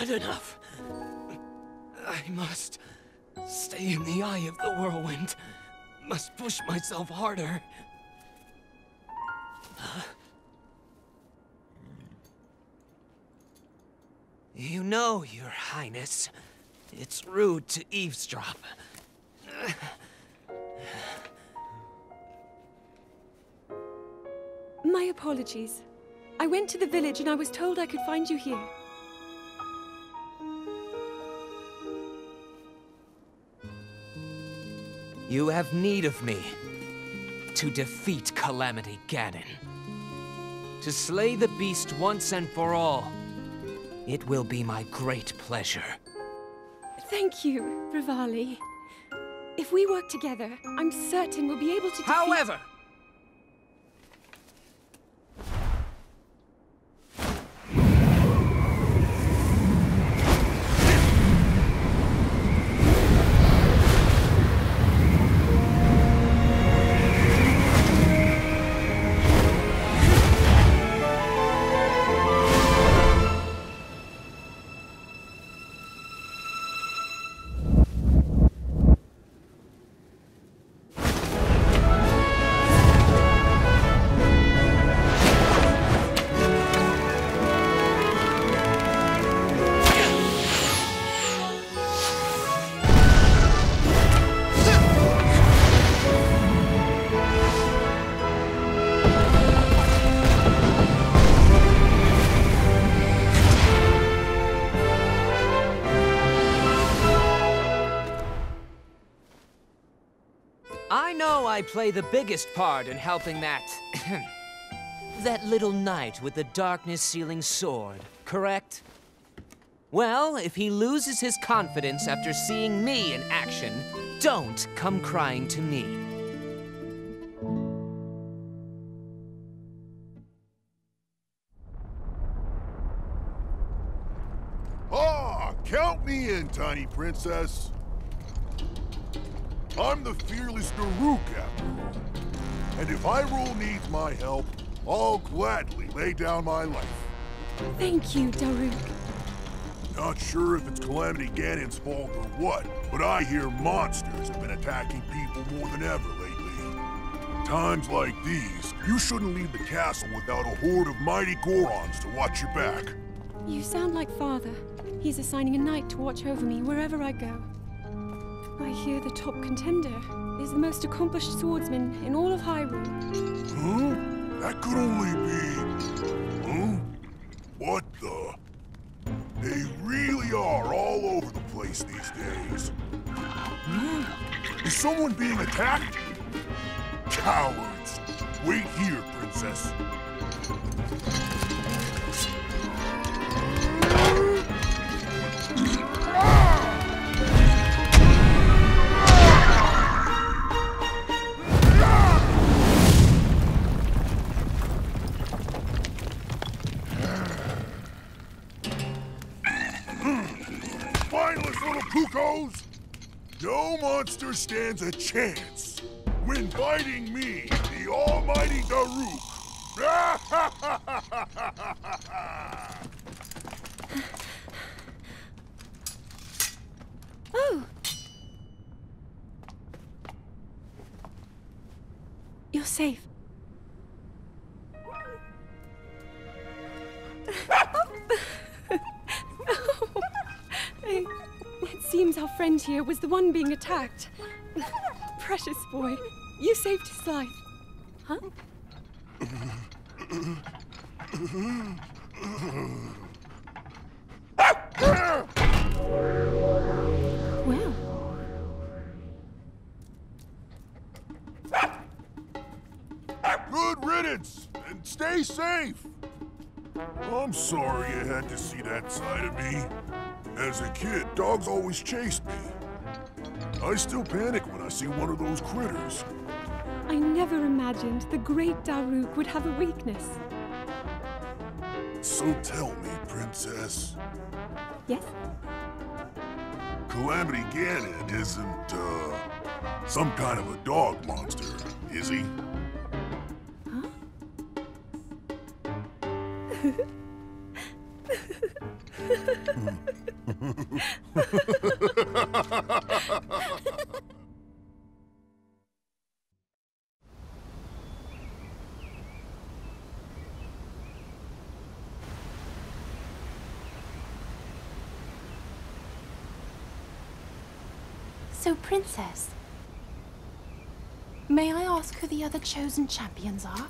Not enough. I must stay in the eye of the whirlwind. Must push myself harder. You know, Your Highness, it's rude to eavesdrop. My apologies. I went to the village and I was told I could find you here. You have need of me to defeat Calamity Ganon. To slay the beast once and for all. It will be my great pleasure. Thank you, Revali. If we work together, I'm certain we'll be able to defeat— However! I play the biggest part in helping that that little knight with the darkness-sealing sword, correct? Well, if he loses his confidence after seeing me in action, don't come crying to me. Ah, count me in, tiny princess. I'm the fearless Daruk, after all. And if Hyrule needs my help, I'll gladly lay down my life. Thank you, Daruk. Not sure if it's Calamity Ganon's fault or what, but I hear monsters have been attacking people more than ever lately. Times like these, you shouldn't leave the castle without a horde of mighty Gorons to watch your back. You sound like Father. He's assigning a knight to watch over me wherever I go. I hear the top contender is the most accomplished swordsman in all of Hyrule. Huh? That could only be... Huh? What the... They really are all over the place these days. Is someone being attacked? Cowards! Wait here, princess. Cuckoos! No monster stands a chance when fighting me, the almighty Daruk. Oh! You're safe. It seems our friend here was the one being attacked. Precious boy, you saved his life. Huh? Well. Good riddance, and stay safe. I'm sorry you had to see that side of me. As a kid, dogs always chased me. I still panic when I see one of those critters. I never imagined the great Daruk would have a weakness. So tell me, princess. Yes? Calamity Ganon isn't, some kind of a dog monster, is he? Huh? So, Princess, may I ask who the other chosen champions are?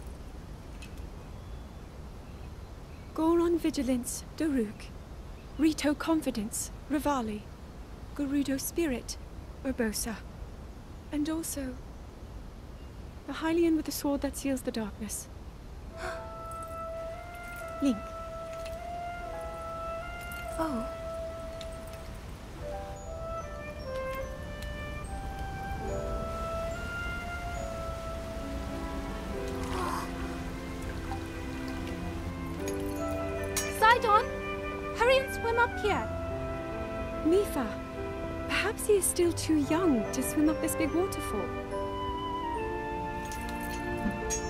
Goron Vigilance, Daruk. Rito Confidence, Revali. Gerudo Spirit, Urbosa. And also, the Hylian with the sword that seals the darkness. Link. Oh. Sidon, hurry and swim up here. Mipha. Perhaps he is still too young to swim up this big waterfall.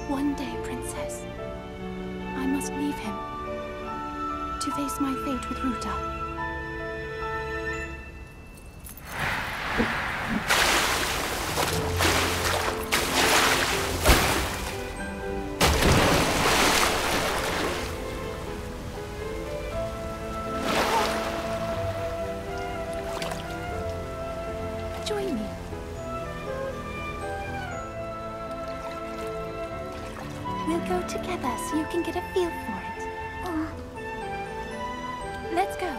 One day, Princess, I must leave him to face my fate with Ruta. Join me. We'll go together so you can get a feel for it. Let's go.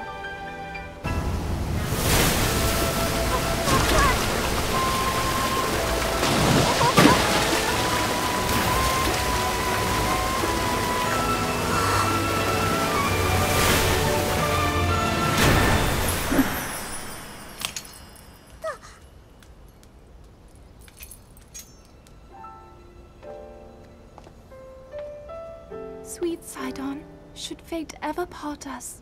Sweet Sidon, should fate ever part us,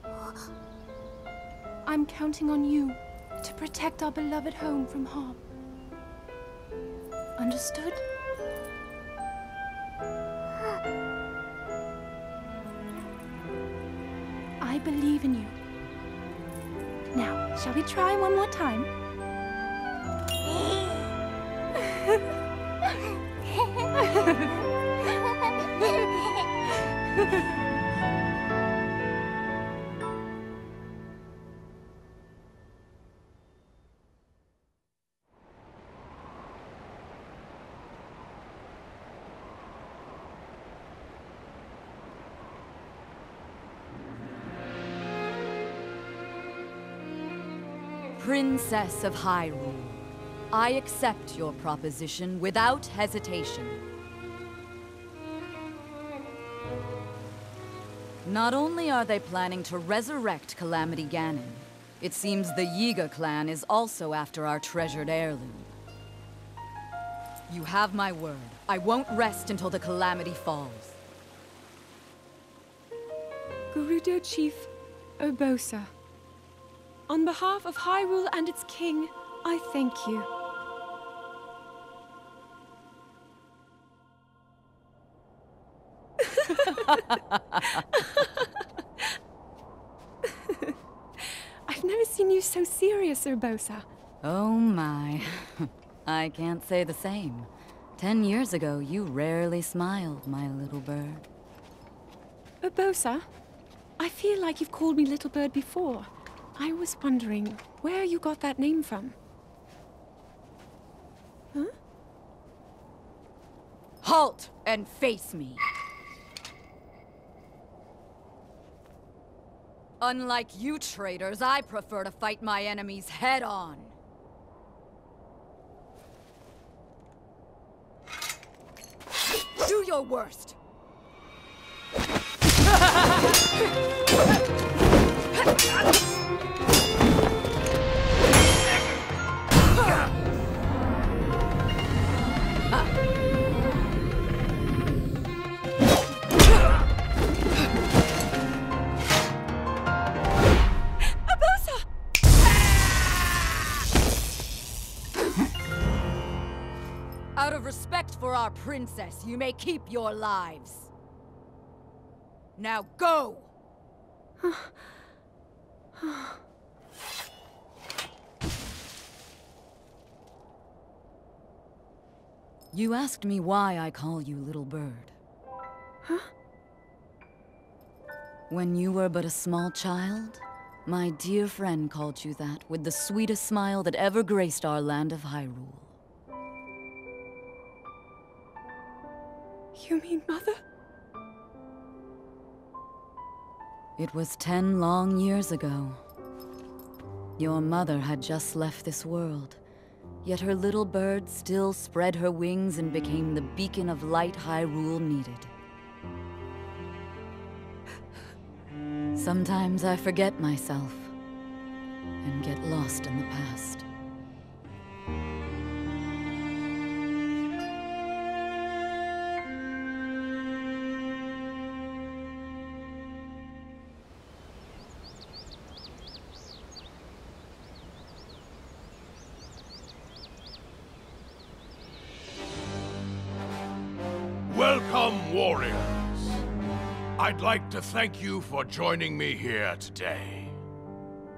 I'm counting on you to protect our beloved home from harm. Understood? I believe in you. Now, shall we try one more time? Princess of Hyrule, I accept your proposition without hesitation. Not only are they planning to resurrect Calamity Ganon, it seems the Yiga clan is also after our treasured heirloom. You have my word. I won't rest until the Calamity falls. Gerudo Chief Urbosa. On behalf of Hyrule and its king, I thank you. I've never seen you so serious, Urbosa. Oh my. I can't say the same. 10 years ago, you rarely smiled, my little bird. Urbosa, I feel like you've called me Little Bird before. I was wondering where you got that name from. Huh? Halt and face me. Unlike you traitors, I prefer to fight my enemies head on. Do your worst. Out of respect for our princess, you may keep your lives. Now go! You asked me why I call you Little Bird. Huh? When you were but a small child, my dear friend called you that with the sweetest smile that ever graced our land of Hyrule. You mean Mother? It was 10 long years ago. Your mother had just left this world, yet her little bird still spread her wings and became the beacon of light Hyrule needed. Sometimes I forget myself and get lost in the past. Welcome, warriors. I'd like to thank you for joining me here today,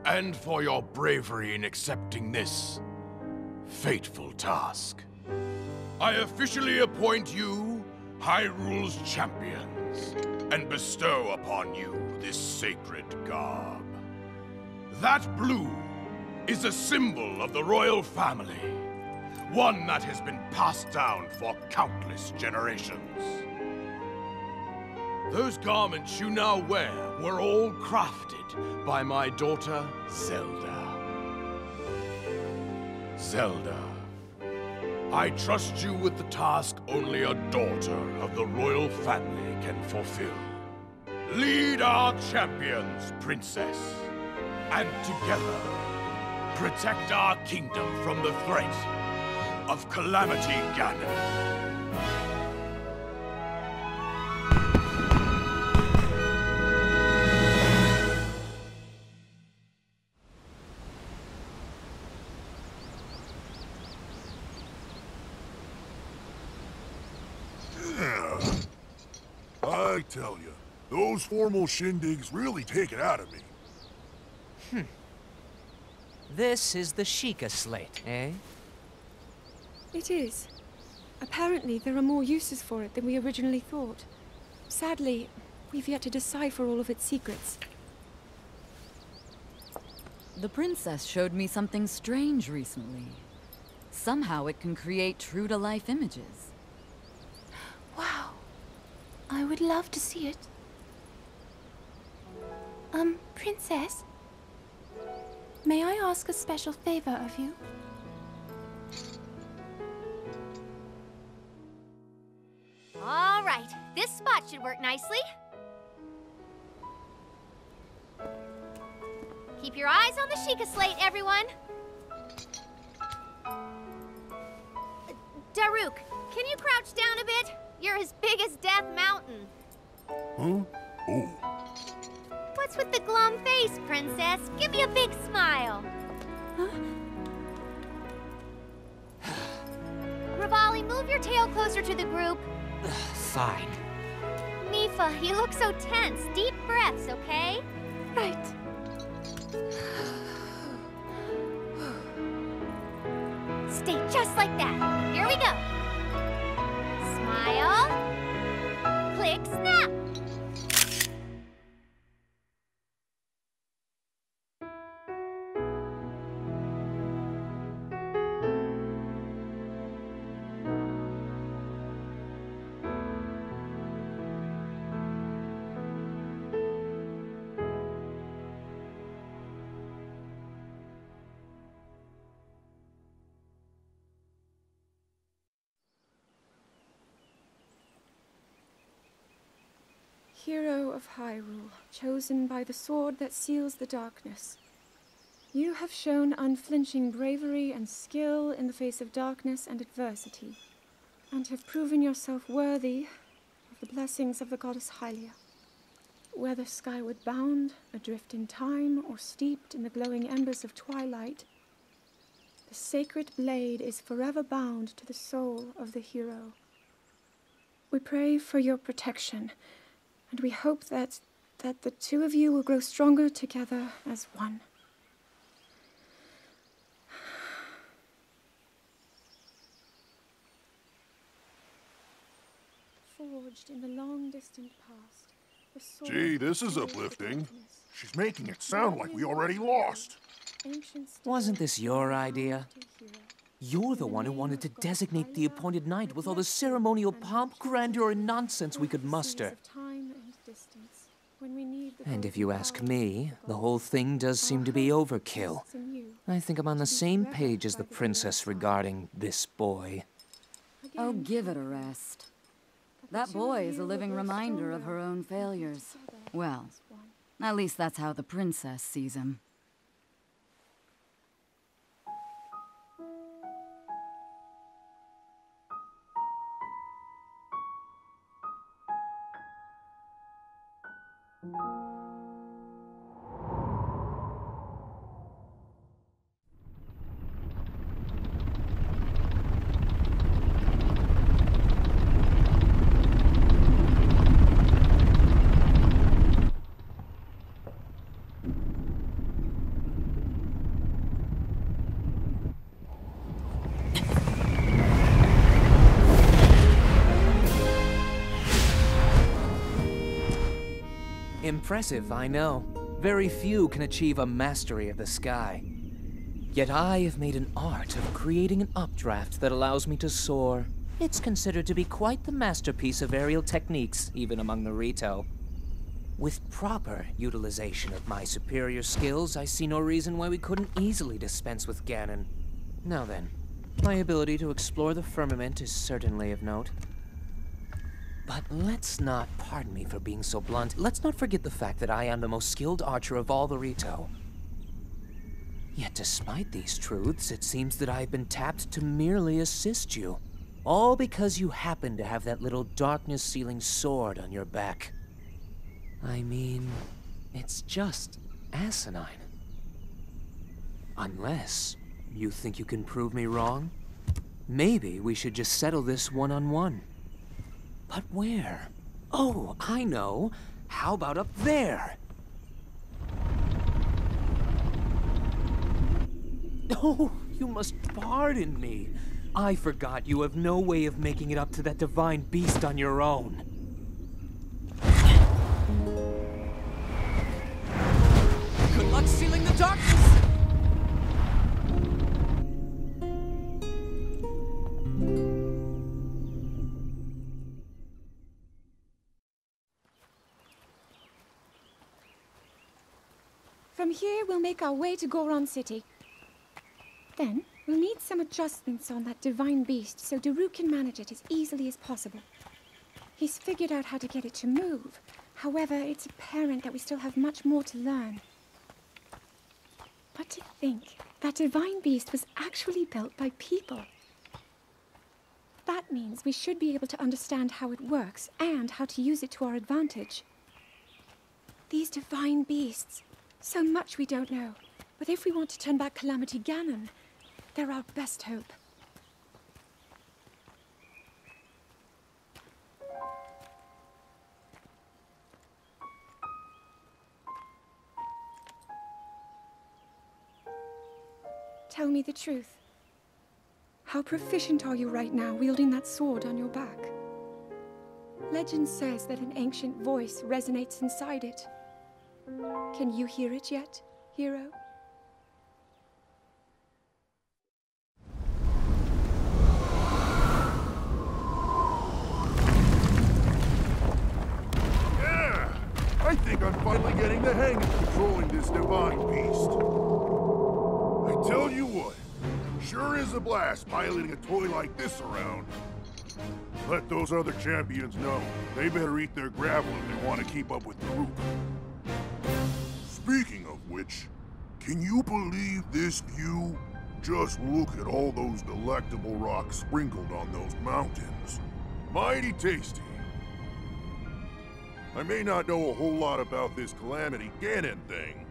and for your bravery in accepting this fateful task. I officially appoint you Hyrule's champions, and bestow upon you this sacred garb. That blue is a symbol of the royal family, one that has been passed down for countless generations. Those garments you now wear were all crafted by my daughter, Zelda. Zelda, I trust you with the task only a daughter of the royal family can fulfill. Lead our champions, Princess, and together, protect our kingdom from the threat of Calamity Ganon. I tell you, those formal shindigs really take it out of me. This is the Sheikah slate, eh? It is. Apparently, there are more uses for it than we originally thought. Sadly, we've yet to decipher all of its secrets. The princess showed me something strange recently. Somehow it can create true-to-life images. Wow. I would love to see it. Princess? May I ask a special favor of you? All right, this spot should work nicely. Keep your eyes on the Sheikah slate, everyone. Daruk, can you crouch down a bit? You're as big as Death Mountain. Huh? Oh. What's with the glum face, Princess? Give me a big smile. Huh? Revali, move your tail closer to the group. Fine. Mipha, you look so tense. Deep breaths, okay? Right. Stay just like that. Here we go. Smile. Click, snap. Hero of Hyrule, chosen by the sword that seals the darkness. You have shown unflinching bravery and skill in the face of darkness and adversity, and have proven yourself worthy of the blessings of the goddess Hylia. Whether skyward bound, adrift in time, or steeped in the glowing embers of twilight, the sacred blade is forever bound to the soul of the hero. We pray for your protection, and we hope that that the two of you will grow stronger together as one. Forged in the long distant past. The sword Gee, this is of uplifting. darkness. She's making it sound like we already lost. Ancient Wasn't this your idea? hero. You're the one who wanted to designate the appointed night with all the ceremonial pomp, grandeur, and nonsense we could muster. Of time and distance, when we need the And both if you ask power me, of the God. whole thing does seem to be overkill. Rests in you. I think I'm on the same page as the princess regarding this boy. Oh, Again, give it a rest. That boy is a living reminder of her own failures. Well, at least that's how the princess sees him. Impressive, I know. Very few can achieve a mastery of the sky. Yet I have made an art of creating an updraft that allows me to soar. It's considered to be quite the masterpiece of aerial techniques, even among the Rito. With proper utilization of my superior skills, I see no reason why we couldn't easily dispense with Ganon. Now then, my ability to explore the firmament is certainly of note. But let's not, pardon me for being so blunt, let's not forget the fact that I am the most skilled archer of all the Rito. Yet despite these truths, it seems that I've been tapped to merely assist you. All because you happen to have that little darkness-sealing sword on your back. I mean, it's just asinine. Unless you think you can prove me wrong? Maybe we should just settle this one-on-one. But where? Oh, I know. How about up there? Oh, you must pardon me. I forgot you have no way of making it up to that divine beast on your own. Good luck sealing the darkness! From here, we'll make our way to Goron City. Then, we'll need some adjustments on that divine beast so Daruk can manage it as easily as possible. He's figured out how to get it to move. However, it's apparent that we still have much more to learn. But to think, that divine beast was actually built by people. That means we should be able to understand how it works and how to use it to our advantage. These divine beasts, so much we don't know. But if we want to turn back Calamity Ganon, they're our best hope. Tell me the truth. How proficient are you right now wielding that sword on your back? Legend says that an ancient voice resonates inside it. Can you hear it yet, hero? Yeah! I think I'm finally getting the hang of controlling this divine beast. I tell you what, sure is a blast piloting a toy like this around. Let those other champions know. They better eat their gravel if they want to keep up with Daruk. Speaking of which, can you believe this view? Just look at all those delectable rocks sprinkled on those mountains. Mighty tasty. I may not know a whole lot about this Calamity Ganon thing,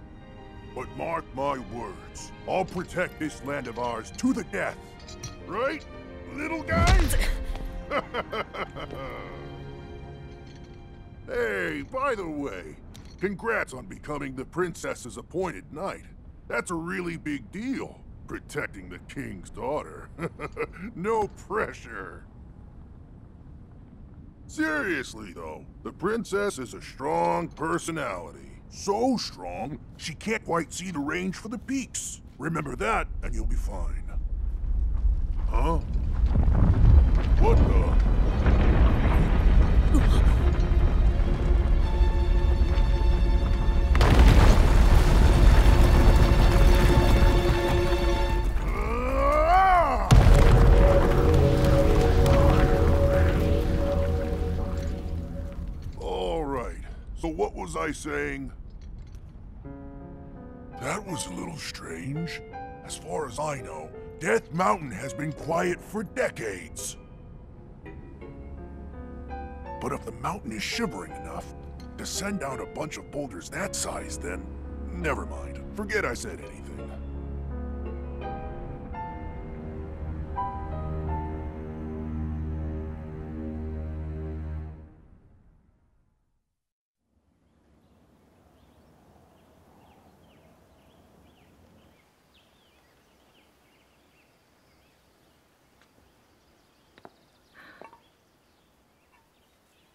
but mark my words, I'll protect this land of ours to the death. Right, little guys? Hey, by the way, Congrats on becoming the princess's appointed knight. That's a really big deal, protecting the king's daughter. No pressure. Seriously, though, the princess is a strong personality. So strong, she can't quite see the range for the peaks. Remember that, and you'll be fine. Huh? What the? All right, so what was I saying? That was a little strange. As far as I know, Death Mountain has been quiet for decades. But if the mountain is shivering enough to send down a bunch of boulders that size, then never mind. Forget I said anything.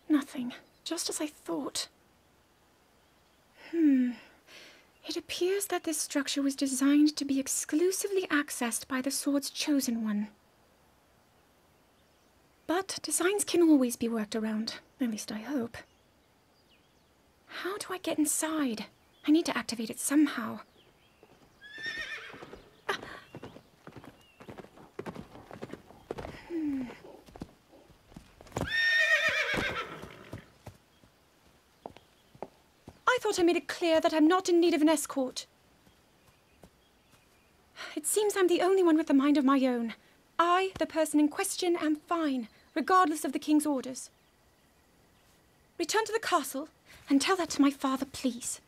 Nothing. Just as I thought. It appears that this structure was designed to be exclusively accessed by the sword's chosen one. But designs can always be worked around. At least I hope. How do I get inside? I need to activate it somehow. I thought I made it clear that I'm not in need of an escort. It seems I'm the only one with a mind of my own. I, the person in question, am fine, regardless of the king's orders. Return to the castle and tell that to my father, please.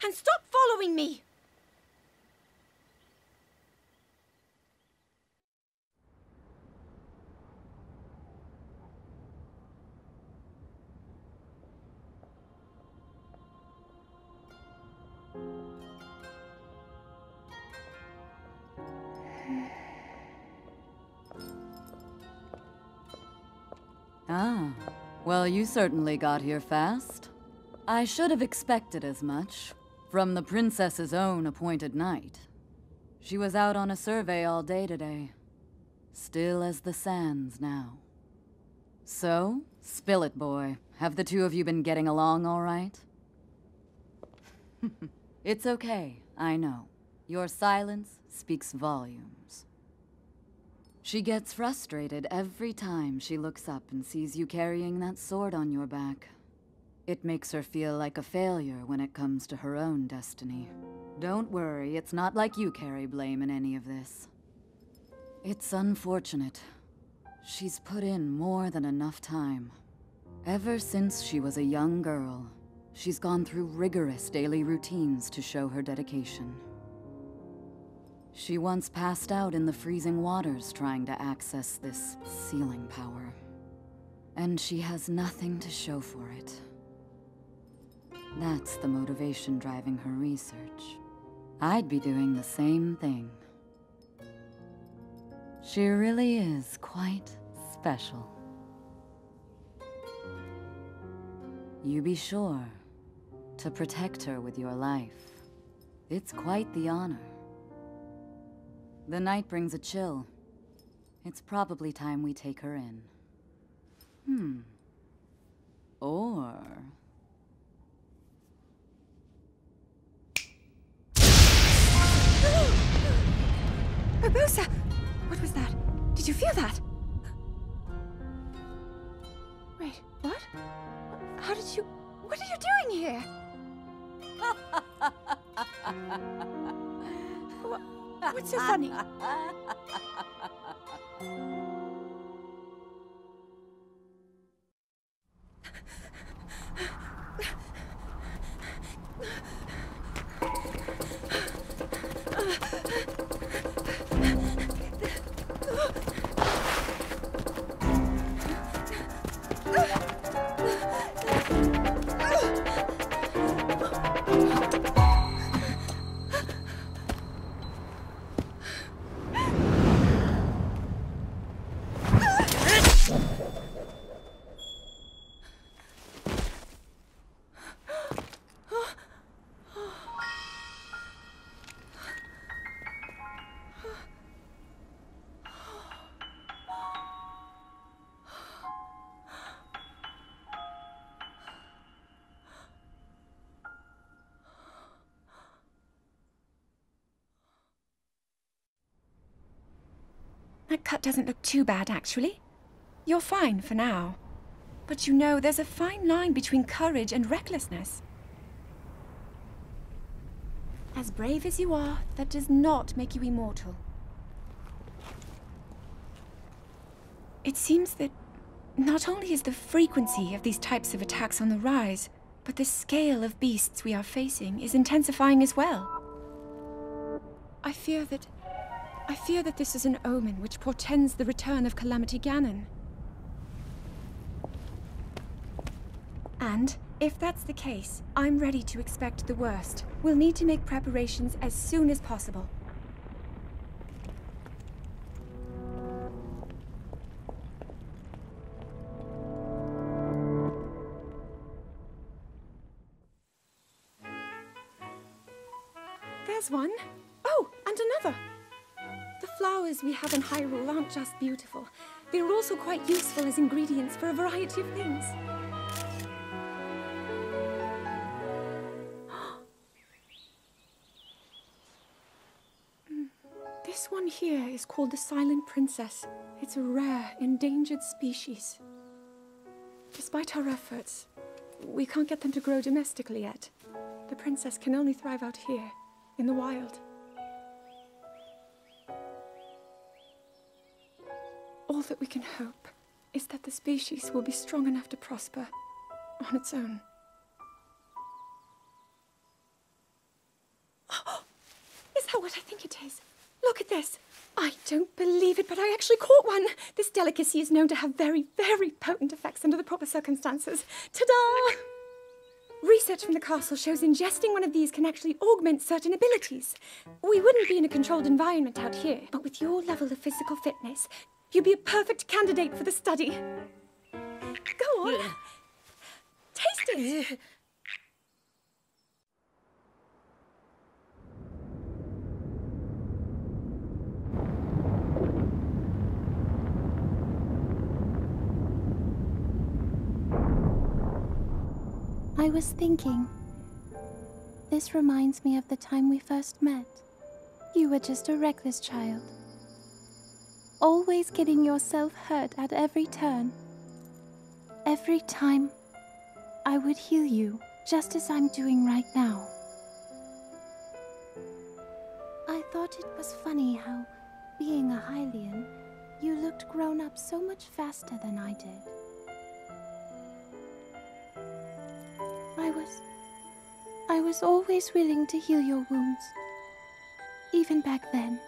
And stop following me! Ah, well, you certainly got here fast. I should have expected as much, from the princess's own appointed knight. She was out on a survey all day today. Still as the sands now. So, spill it, boy. Have the two of you been getting along all right? It's okay, I know. Your silence speaks volumes. She gets frustrated every time she looks up and sees you carrying that sword on your back. It makes her feel like a failure when it comes to her own destiny. Don't worry, it's not like you carry blame in any of this. It's unfortunate. She's put in more than enough time. Ever since she was a young girl, she's gone through rigorous daily routines to show her dedication. She once passed out in the freezing waters trying to access this sealing power. And she has nothing to show for it. That's the motivation driving her research. I'd be doing the same thing. She really is quite special. You be sure to protect her with your life. It's quite the honor. The night brings a chill. It's probably time we take her in. Or... Urbosa! What was that? Did you feel that? Wait, what? How did you... What are you doing here? What's so funny? That cut doesn't look too bad, actually. You're fine for now. But you know, there's a fine line between courage and recklessness. As brave as you are, that does not make you immortal. It seems that not only is the frequency of these types of attacks on the rise, but the scale of beasts we are facing is intensifying as well. I fear that this is an omen which portends the return of Calamity Ganon. And, if that's the case, I'm ready to expect the worst. We'll need to make preparations as soon as possible. There's one. Oh, and another. The flowers we have in Hyrule aren't just beautiful. They're also quite useful as ingredients for a variety of things. This one here is called the Silent Princess. It's a rare, endangered species. Despite our efforts, we can't get them to grow domestically yet. The princess can only thrive out here, in the wild. All that we can hope is that the species will be strong enough to prosper on its own. Is that what I think it is? Look at this. I don't believe it, but I actually caught one. This delicacy is known to have very, very potent effects under the proper circumstances. Ta-da! Research from the castle shows ingesting one of these can actually augment certain abilities. We wouldn't be in a controlled environment out here, but with your level of physical fitness, you'd be a perfect candidate for the study. Go on. Taste it. I was thinking, this reminds me of the time we first met. You were just a reckless child, always getting yourself hurt at every turn. Every time, I would heal you, just as I'm doing right now. I thought it was funny how, being a Hylian, you looked grown up so much faster than I did. I was always willing to heal your wounds, even back then.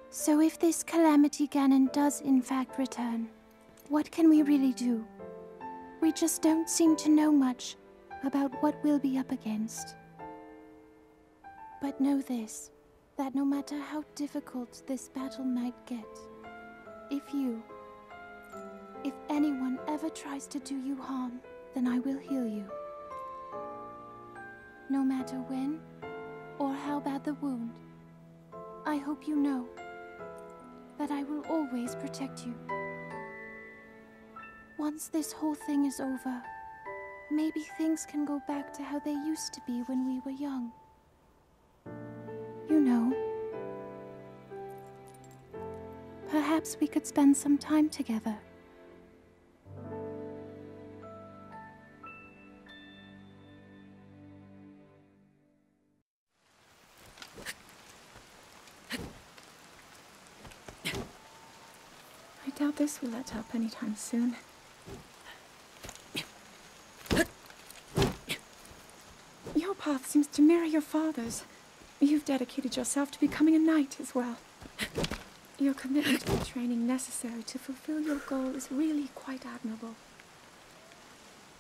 So if this Calamity Ganon does in fact return, what can we really do? We just don't seem to know much about what we'll be up against. But know this, that no matter how difficult this battle might get, if anyone ever tries to do you harm, then I will heal you. No matter when or how bad the wound, I hope you know that I will always protect you. Once this whole thing is over, maybe things can go back to how they used to be when we were young. You know, perhaps we could spend some time together. I doubt this will let up anytime soon. Your path seems to mirror your father's. You've dedicated yourself to becoming a knight as well. Your commitment to the training necessary to fulfill your goal is really quite admirable.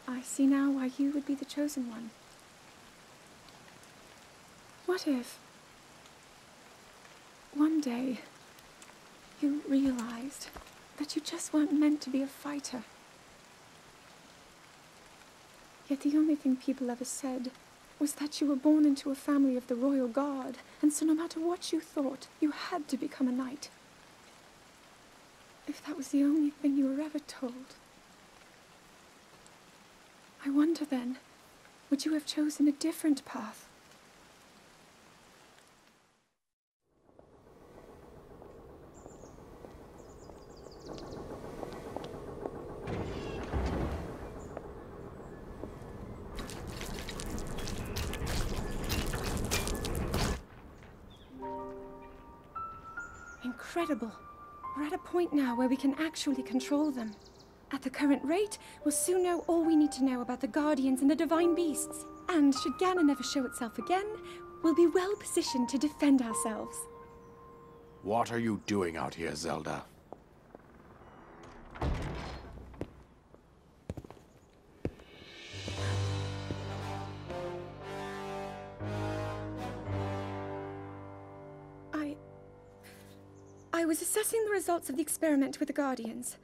I see now why you would be the chosen one. What if one day you realized that you just weren't meant to be a fighter? Yet the only thing people ever said was that you were born into a family of the royal guard, and so no matter what you thought, you had to become a knight. If that was the only thing you were ever told, I wonder then, would you have chosen a different path? Incredible. We're at a point now where we can actually control them. At the current rate, we'll soon know all we need to know about the Guardians and the Divine Beasts. And should Ganon ever show itself again, we'll be well positioned to defend ourselves. What are you doing out here, Zelda? I was assessing the results of the experiment with the Guardians.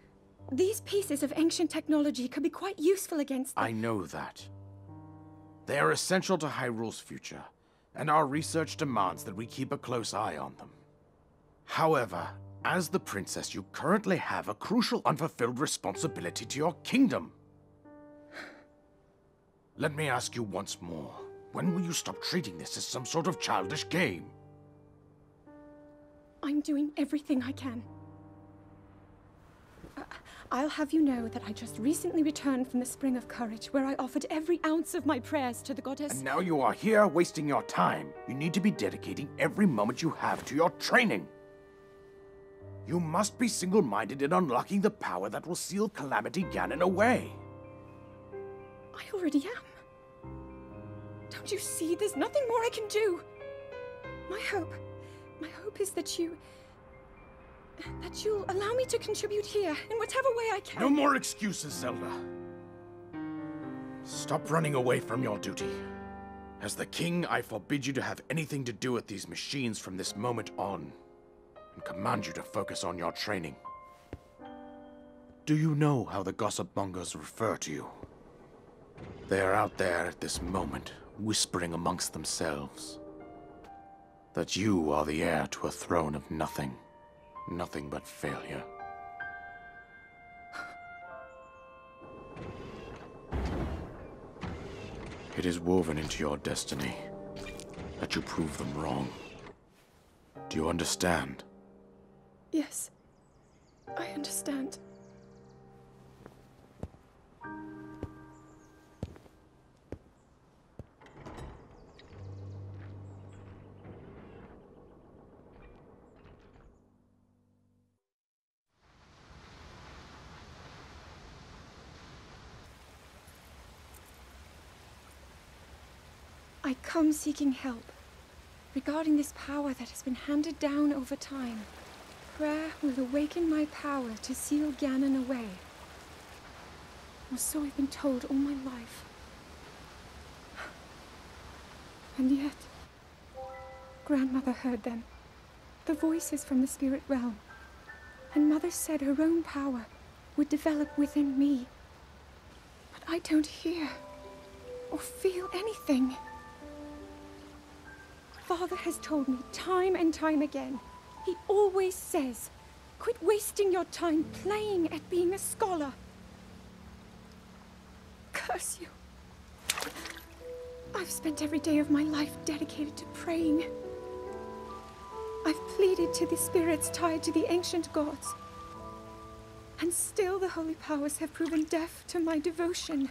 These pieces of ancient technology could be quite useful against them. I know that. They are essential to Hyrule's future, and our research demands that we keep a close eye on them. However, as the princess, you currently have a crucial unfulfilled responsibility to your kingdom. Let me ask you once more, when will you stop treating this as some sort of childish game? I'm doing everything I can. I'll have you know that I just recently returned from the Spring of Courage, where I offered every ounce of my prayers to the goddess. And now you are here wasting your time. You need to be dedicating every moment you have to your training. You must be single-minded in unlocking the power that will seal Calamity Ganon away. I already am. Don't you see? There's nothing more I can do. My hope is that you'll allow me to contribute here in whatever way I can. No more excuses, Zelda. Stop running away from your duty. As the king, I forbid you to have anything to do with these machines from this moment on, and command you to focus on your training. Do you know how the gossip mongers refer to you? They are out there at this moment, whispering amongst themselves that you are the heir to a throne of nothing. Nothing but failure. It is woven into your destiny that you prove them wrong. Do you understand? Yes, I understand. I come seeking help regarding this power that has been handed down over time. Prayer will awaken my power to seal Ganon away. Or so I've been told all my life. And yet, Grandmother heard them. The voices from the spirit realm. And Mother said her own power would develop within me. But I don't hear or feel anything. Father has told me time and time again. He always says, quit wasting your time playing at being a scholar. Curse you. I've spent every day of my life dedicated to praying. I've pleaded to the spirits tied to the ancient gods. And still the holy powers have proven deaf to my devotion.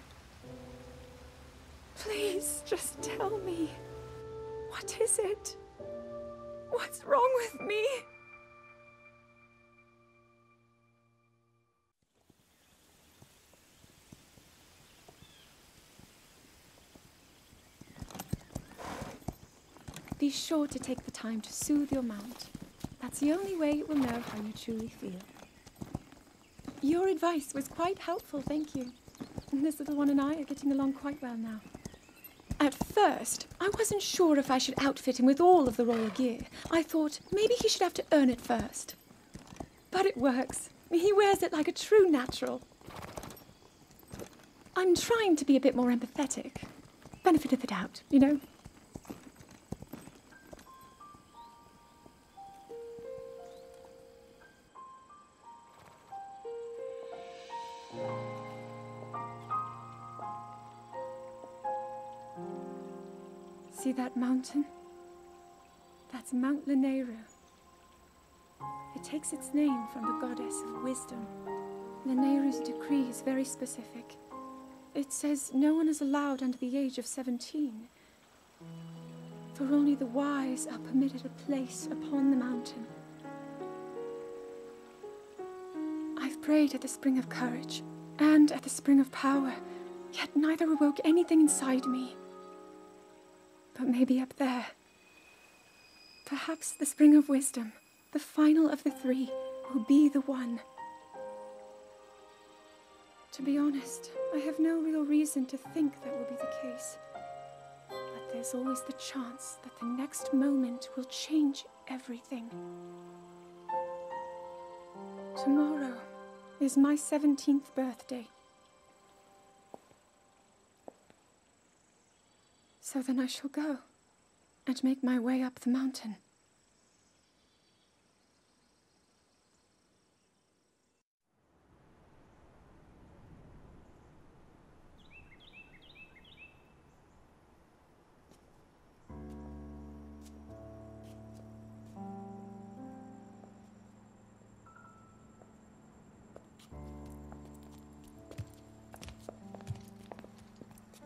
Please, just tell me. What is it? What's wrong with me? Be sure to take the time to soothe your mount. That's the only way it will know how you truly feel. Your advice was quite helpful, thank you. This little one and I are getting along quite well now. At first, I wasn't sure if I should outfit him with all of the royal gear. I thought maybe he should have to earn it first. But it works. He wears it like a true natural. I'm trying to be a bit more empathetic. Benefit of the doubt, you know? See that mountain? That's Mount Lanayru. It takes its name from the goddess of wisdom. Lanayru's decree is very specific. It says no one is allowed under the age of 17. For only the wise are permitted a place upon the mountain. I've prayed at the Spring of Courage and at the Spring of Power, yet neither awoke anything inside me. But maybe up there. Perhaps the Spring of Wisdom, the final of the three, will be the one. To be honest, I have no real reason to think that will be the case. But there's always the chance that the next moment will change everything. Tomorrow is my 17th birthday. So then I shall go and make my way up the mountain.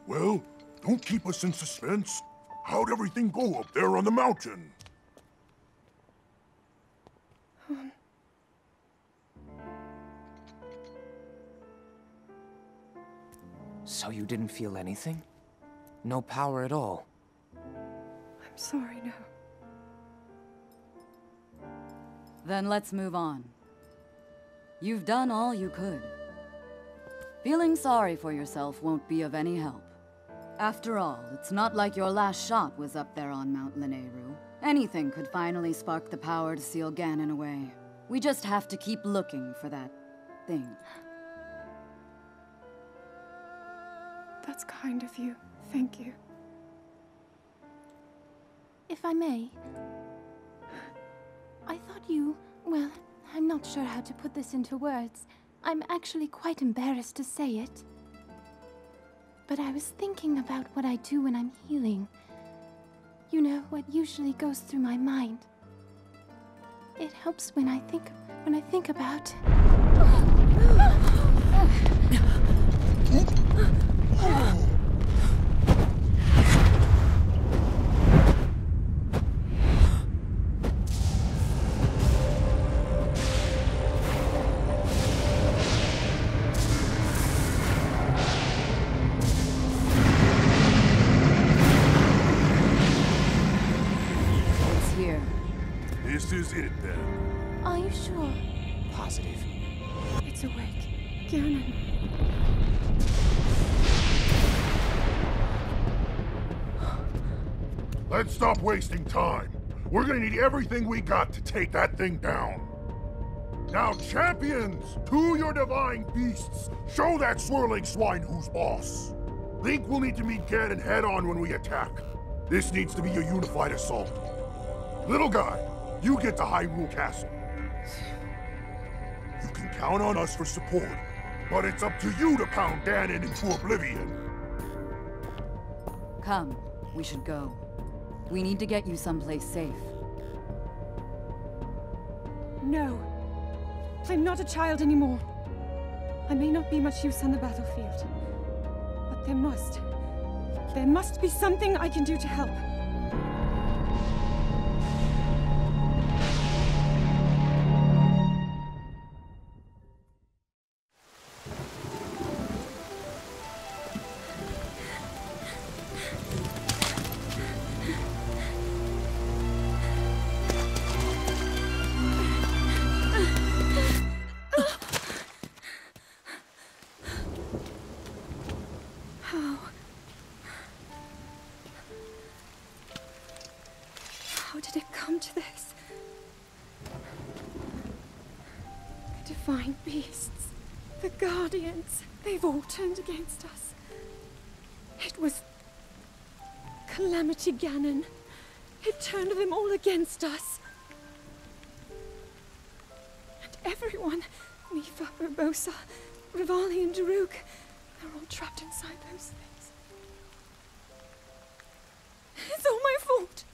Well, don't keep us in suspense. How'd everything go up there on the mountain? So you didn't feel anything? No power at all? I'm sorry, no. Then let's move on. You've done all you could. Feeling sorry for yourself won't be of any help. After all, it's not like your last shot was up there on Mount Lanayru. Anything could finally spark the power to seal Ganon away. We just have to keep looking for that thing. That's kind of you. Thank you. If I may, I thought you... well, I'm not sure how to put this into words. I'm actually quite embarrassed to say it. But I was thinking about what I do when I'm healing. You know, what usually goes through my mind. It helps when I think about... This is it, then. Are you sure? Positive. It's awake. Ganon. Let's stop wasting time. We're gonna need everything we got to take that thing down. Now, champions, to your divine beasts, show that swirling swine who's boss. Think we'll need to meet Ganon head-on when we attack. This needs to be a unified assault. Little guy, you get to Hyrule Castle. You can count on us for support, but it's up to you to pound Ganon into oblivion. Come, we should go. We need to get you someplace safe. No. I'm not a child anymore. I may not be much use on the battlefield, but there must be something I can do to help. How did it come to this? The divine beasts, the guardians, they've all turned against us. It was Calamity Ganon. It turned them all against us. And everyone, Mipha, Urbosa, Revali and Daruk, they're all trapped inside those things. It's all my fault.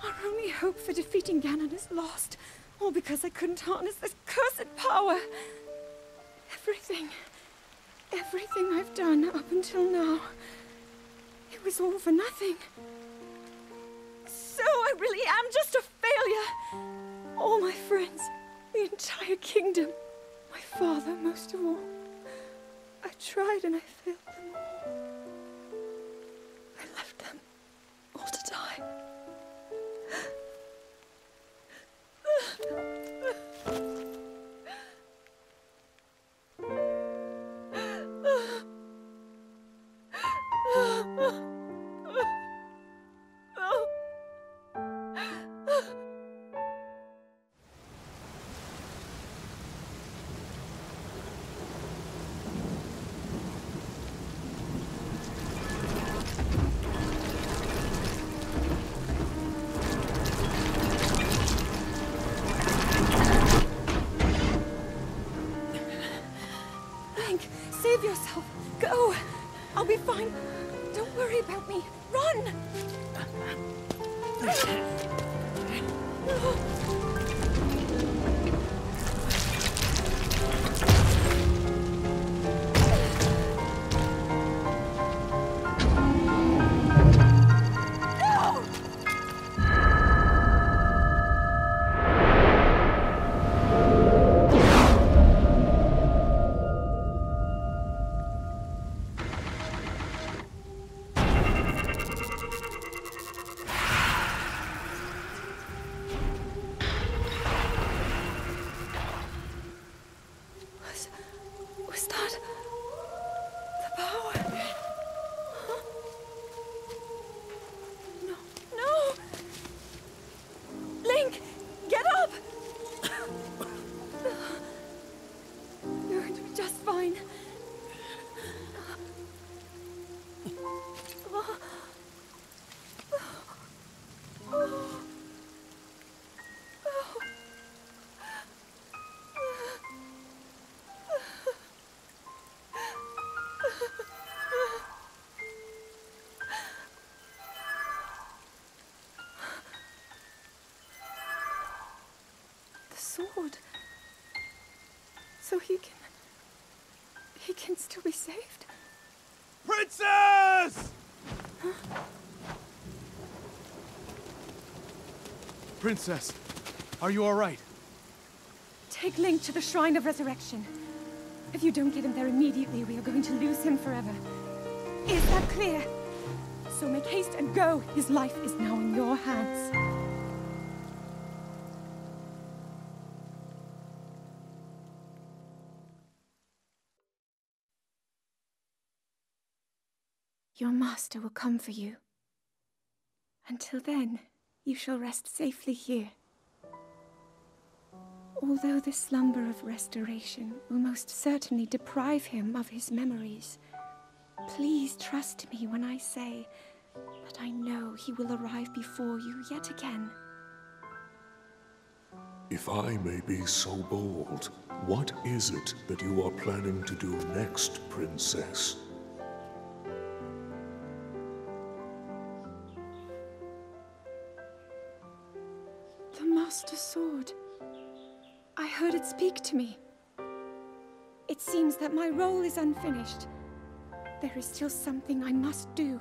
Our only hope for defeating Ganon is lost. All because I couldn't harness this cursed power. Everything I've done up until now, it was all for nothing. So I really am just a failure. All my friends, the entire kingdom, my father most of all. I tried and I failed them all. I left them all to die. Save yourself. Go. I'll be fine. Don't worry about me. Run! Was that the power? Huh? No! Link, get up! You're going to be just fine. Sword. So he can still be saved? Princess! Huh? Princess, are you all right? Take Link to the Shrine of Resurrection. If you don't get him there immediately, we are going to lose him forever. Is that clear? So make haste and go. His life is now in your hands. Your master will come for you. Until then, you shall rest safely here. Although the slumber of restoration will most certainly deprive him of his memories, please trust me when I say that I know he will arrive before you yet again. If I may be so bold, what is it that you are planning to do next, Princess? The Master Sword. I heard it speak to me. It seems that my role is unfinished. There is still something I must do.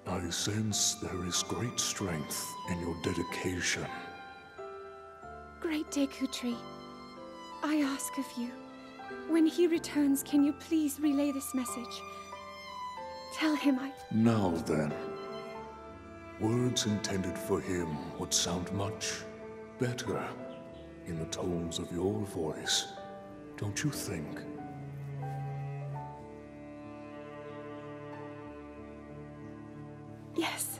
I sense there is great strength in your dedication. Great Dekutri, I ask of you, when he returns, can you please relay this message? Tell him Now then. Words intended for him would sound much better in the tones of your voice, don't you think? Yes.